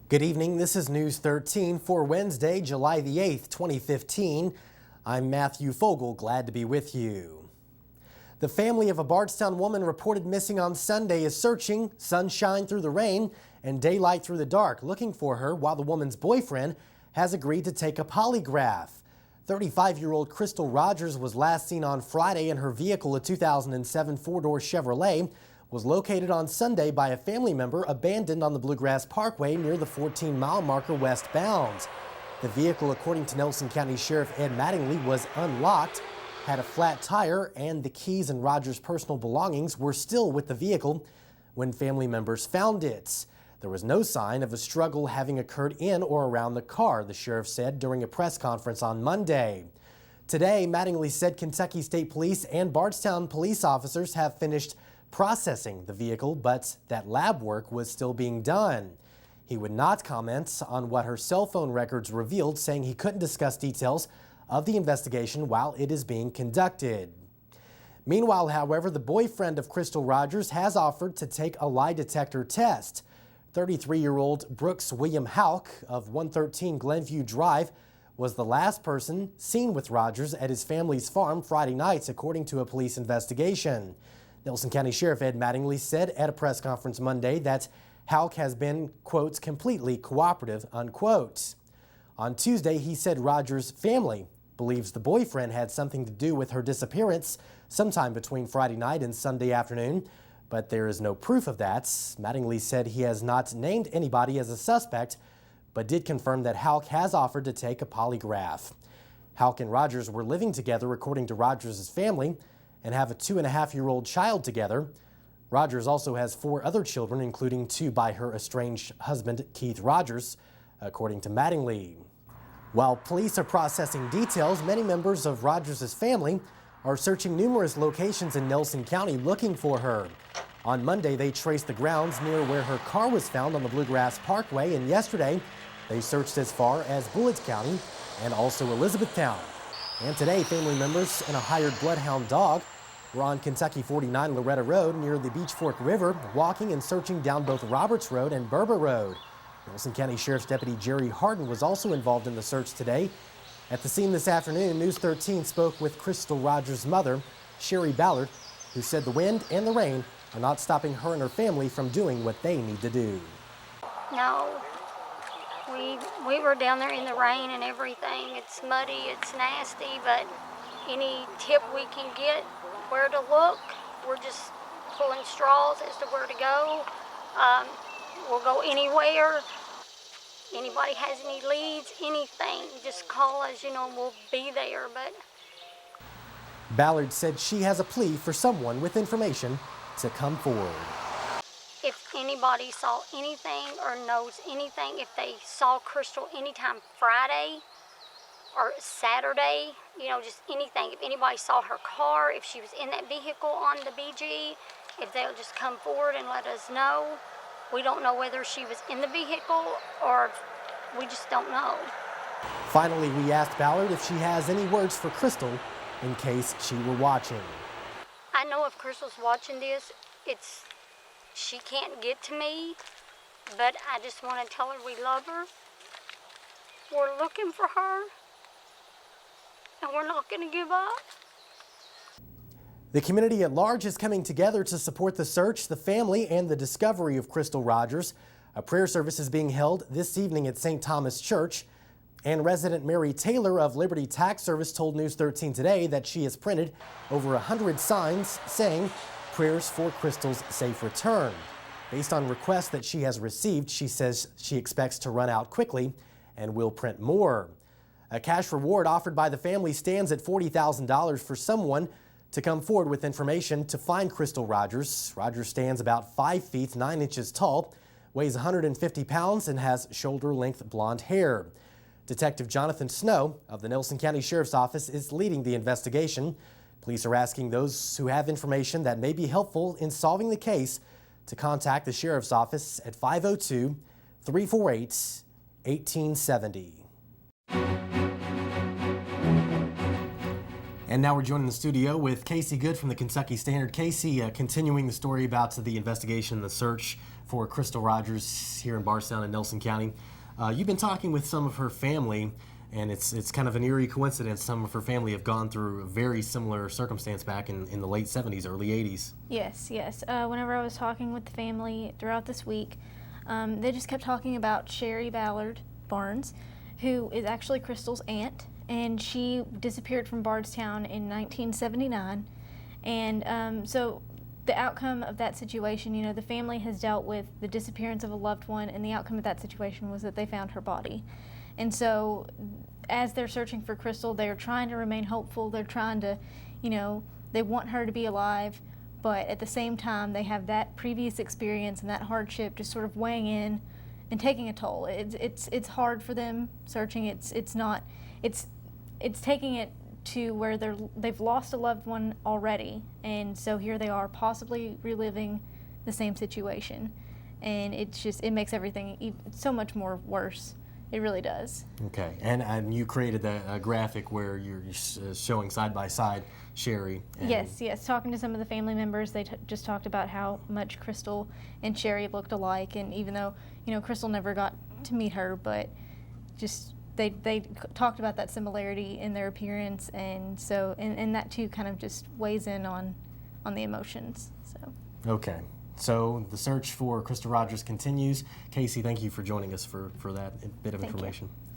Good evening. This is News 13 for Wednesday, July the 8th, 2015. I'm Matthew Fogel, glad to be with you. The family of a Bardstown woman reported missing on Sunday is searching sunshine through the rain and daylight through the dark, looking for her while the woman's boyfriend has agreed to take a polygraph. 35-year-old Crystal Rogers was last seen on Friday in her vehicle, a 2007 four-door Chevrolet, was located on Sunday by a family member abandoned on the Bluegrass Parkway near the 14-mile marker westbound. The vehicle, according to Nelson County Sheriff Ed Mattingly, was unlocked, had a flat tire, and the keys and Rogers' personal belongings were still with the vehicle when family members found it. There was no sign of a struggle having occurred in or around the car, the sheriff said during a press conference on Monday. Today, Mattingly said Kentucky State Police and Bardstown police officers have finished processing the vehicle, but that lab work was still being done. He would not comment on what her cell phone records revealed, saying he couldn't discuss details of the investigation while it is being conducted. Meanwhile, however, the boyfriend of Crystal Rogers has offered to take a lie detector test. 33-year-old Brooks William Houck of 113 Glenview Drive was the last person seen with Rogers at his family's farm Friday nights, according to a police investigation. Nelson County Sheriff Ed Mattingly said at a press conference Monday that Houck has been, quote, completely cooperative, unquote. On Tuesday, he said Rogers' family believes the boyfriend had something to do with her disappearance sometime between Friday night and Sunday afternoon, but there is no proof of that. Mattingly said he has not named anybody as a suspect, but did confirm that Houck has offered to take a polygraph. Houck and Rogers were living together, according to Rogers' family, and have a 2.5-year-old child together. Rogers also has 4 other children, including 2 by her estranged husband, Keith Rogers, according to Mattingly. While police are processing details, many members of Rogers' family are searching numerous locations in Nelson County looking for her. On Monday, they traced the grounds near where her car was found on the Bluegrass Parkway, and yesterday, they searched as far as Bullitt County and also Elizabethtown. And today, family members and a hired bloodhound dog were on Kentucky 49 Loretta Road near the Beach Fork River, walking and searching down both Roberts Road and Berber Road. Nelson County Sheriff's Deputy Jerry Harden was also involved in the search today. At the scene this afternoon, News 13 spoke with Crystal Rogers' mother, Sherry Ballard, who said the wind and the rain are not stopping her and her family from doing what they need to do. No, we were down there in the rain and everything. It's muddy, it's nasty, but any tip we can get where to look, we're just pulling straws as to where to go. We'll go anywhere. Anybody has any leads, anything, just call us, we'll be there. But Ballard said she has a plea for someone with information to come forward. If anybody saw anything or knows anything, if they saw Crystal anytime Friday or Saturday, just anything. If anybody saw her car, if she was in that vehicle on the BG, if they'll just come forward and let us know. We don't know whether she was in the vehicle or we just don't know. Finally, we asked Ballard if she has any words for Crystal in case she were watching. I know if Crystal's watching this, she can't get to me, but I just want to tell her we love her. We're looking for her. And we're not going to give up. The community at large is coming together to support the search, the family, and the discovery of Crystal Rogers. A prayer service is being held this evening at St. Thomas Church. And resident Mary Taylor of Liberty Tax Service told News 13 today that she has printed over 100 signs saying prayers for Crystal's safe return. Based on requests that she has received, she says she expects to run out quickly and will print more. A cash reward offered by the family stands at $40,000 for someone to come forward with information to find Crystal Rogers. Rogers stands about 5 feet 9 inches tall, weighs 150 pounds, and has shoulder-length blonde hair. Detective Jonathan Snow of the Nelson County Sheriff's Office is leading the investigation. Police are asking those who have information that may be helpful in solving the case to contact the Sheriff's Office at 502-348-1870. And now we're joined in the studio with Casey Good from the Kentucky Standard. Casey, continuing the story about the investigation and the search for Crystal Rogers here in Bardstown and Nelson County. You've been talking with some of her family, and it's kind of an eerie coincidence. Some of her family have gone through a very similar circumstance back in the late 70s, early 80s. Yes. Whenever I was talking with the family throughout this week, they just kept talking about Sherry Ballard Barnes, who is actually Crystal's aunt, and she disappeared from Bardstown in 1979. And so the outcome of that situation, you know, the family has dealt with the disappearance of a loved one, and the outcome of that situation was that they found her body. And so as they're searching for Crystal, they're trying to remain hopeful. They're trying to, you know, they want her to be alive, but at the same time, they have that previous experience and that hardship just sort of weighing in and taking a toll. It's hard for them searching. It's taking it to where they've lost a loved one already, and so here they are possibly reliving the same situation, and it makes everything so much more worse. It really does. Okay, and you created a graphic where you're showing side by side Sherry. Yes. Talking to some of the family members, they just talked about how much Crystal and Sherry looked alike, and even though, you know, Crystal never got to meet her, but just they talked about that similarity in their appearance, and so and that too kind of just weighs in on the emotions. So. Okay. So the search for Crystal Rogers continues. Casey, thank you for joining us for that bit of information. Thank you.